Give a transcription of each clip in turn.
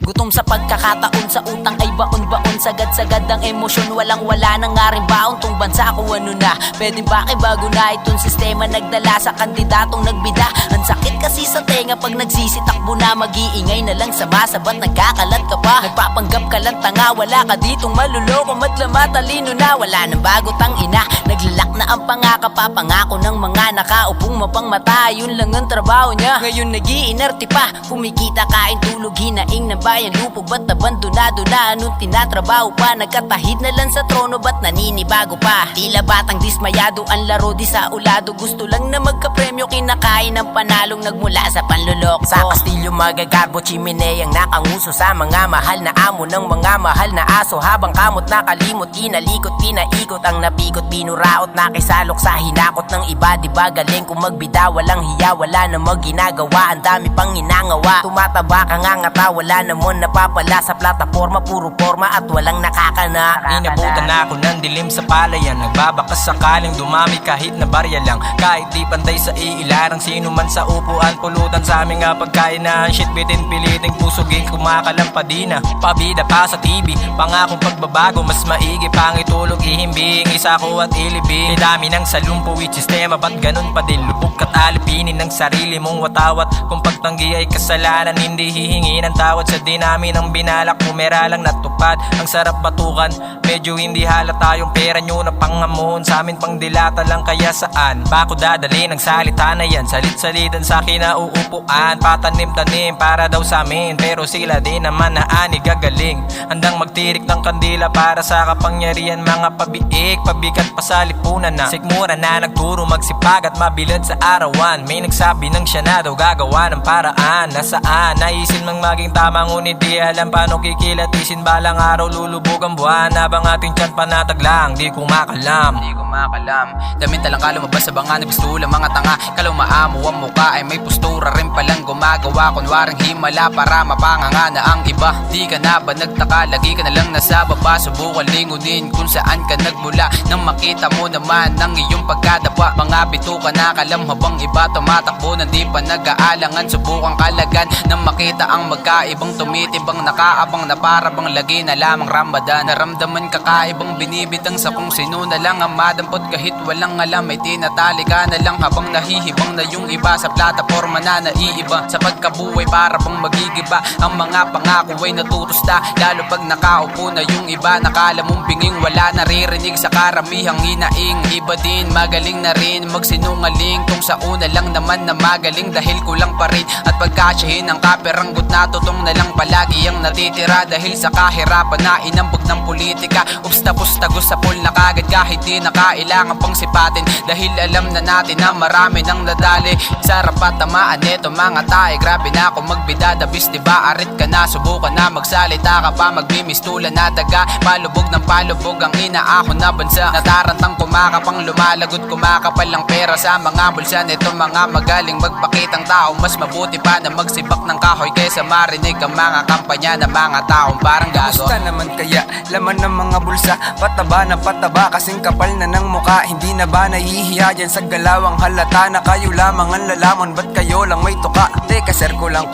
Gutom sa pagkakataon, sa utang ay baon-baon. Sagad-sagad ang emosyon, walang-wala na nga rin baon. Tong bansa kung ano na, pwede bago na itong sistema. Nagdala sa kandidatong nagbida. Ang sakit kasi sa tenga pag nagsisitakbo na. Mag-iingay na lang sa masa, ba't nagkakalat ka pa? Nagpapanggap ka lang tanga, wala ka ditong maluloko. Madlama talino na, wala nang bago tang ina. Naglalak na ang pangako ng mga nakaupong mapangmata. Yun lang ang trabaho niya, ngayon nag-iinerte pa. Kumikita, kain, tulog, hinaing ng bayan lupog. Ba't abandonado na, anong tinatrabaho pa? Nagkatahid na lang sa trono, ba't naninibago pa? Tila batang dismayado, ang laro di sa ulado. Gusto lang na magkapremyo, kinakain ng panalong nagmula sa panluloko. Sa kastilyo magagarbo, chimineyang nakanguso sa mga mahal na amo ng mga mahal na aso. Habang kamot nakalimot, inalikot, pinaikot ang napikot, binuraot, nakisalok sa hinakot ng iba. Diba galing kung magbida, walang hiya, wala namang ginagawa, ang dami pang inangawa. Tumataba ka nga ngata, wala namang napapala sa plataforma, puro forma at walang nakakana. Inabutan ako ng dilim sa palayan, nagbabakas sakaling dumami kahit na barya lang. Kahit di pantay sa iilarang, sino man sa upuan, pulutan sa aming pagkainaan. Shit bitin piliting pusugin, kumakalampadina, pabida pa sa TV, pangakong pagbabago, mas maigi pang itulog, ihimbing, isa ko at ilibing. Dami ng salumpuwit sistema, ba't ganun pa din? Lubog ka't alipinin ng sarili mong watawat. Kung pagtanggi ay kasalanan, hindi hihingi ng tawad. Sa dinami ng binalak, pumera lang natupad. Ang sarap batukan, medyo hindi halata yung pera nyo na pangamuhon. Sa amin pang dilata lang, kaya saan ba ko dadali ng salita na yan? Salit-salitan sa kinauupuan, patanim-tanim para daw sa amin, pero sila din naman na ani gagaling. Handang magtirik ng kandila para sa kapangyarihan, mga pabiik, pabigat pa sa lipunan na sikmura na nagturo magsipag at mabilad sa arawan. May nagsabi ng siya na daw gagawa ng paraan. Nasaan, naisin mang maging tama, ngunit di alam paano kikilatisin. Balang araw lulubog ang buwan, habang ating tiyan panatag lang, di ko makalam. Damit talang ka lumabas sa banga na pistula, mga tanga. Kalau maamo ang mukha ay may postura rin palang gumagawa. Kunwaring himala para mapanganga na ang iba. Di ka na ba nagtaka, lagi ka na lang nasa baba. Subukan lingunin kung saan ka nagmula, nang makita mo naman ng iyong pagkadapa. Mga bito ka na kalam habang iba tumatakbo na di pa nag-aalangan. Subukan kalagan nang makita ang magkaibang tumitibang, nakaabang na para bang lagi na lamang Ramadan. Naramdaman kakaibang binibitang sa kung sino na lang ang madampot kahit walang alam. May tinatali ka na lang habang nahihibang na yung iba sa plataforma na naiiba. Sa pagkabuhay para bang magigiba, ang mga pangako ay natutusta, lalo pag nakaupo na yung iba. Nakala mong binging, wala naririnig sa karamihang hinaing. Iba din magaling na rin magsinungaling, kung sa una lang naman na magaling dahil kulang pa rin. At pagkasyahin ang kaperanggot na tutong na lang palagi ang natitira dahil sa kahirapan na inambog ng politika. Ups, tapos tagos sa pool na kagad kahit di na kailangan pang sipatin, dahil alam na natin na marami nang nadali. Sarap at tamaan neto mga tae, grabe na ako magbida dabis, diba arit ka na, subukan na magsalita ka pa, magmimistula na daga. Palubog ng palubog ang inaahon na bansa, natarantang kumakapang lumalagot, kumakapal lang pera sa mga bulsa nito mga magaling magpakitang tao. Mas mabuti pa na magsibak ng kahoy kaysa marinig ang mga kampanya ng mga taong parang gago. Gusto naman kaya laman ng mga bulsa, pataba na pataba kasing kapal na ng muka. Hindi na ba nahihiya dyan sa galawang halata na kayo lamang ang lalamon, ba't kayo lang may tuka? Teka sir, kulang,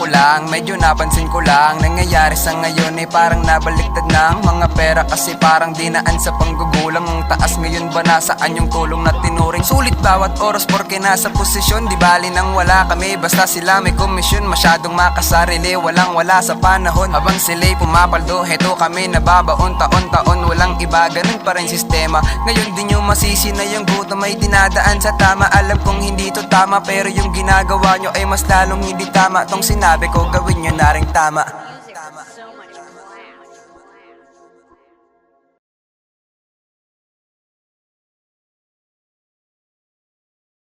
medyo napansin ko lang. Nangyayari sa ngayon ay parang nabaliktad na ang mga pera, kasi parang dinaan sa panggugulang. Ang taas ngayon ba nasaan yung tulong na tinuring? Sulit bawat oras porke nasa posisyon, di bali nang wala kami, basta sila may komisyon. Masyadong makasarili, walang wala sa panahon. Habang sila'y pumapaldo, heto kami nababaon. Taon-taon walang iba, ganun pa rin sistema. Ngayon din yung masisi na yung gutom ay dinadaan sa tama. Alam kong hindi to tama, pero yung ginagawa nyo ay mas lalong hindi tama. Tong sinabi ko, gawin nyo na rin tama.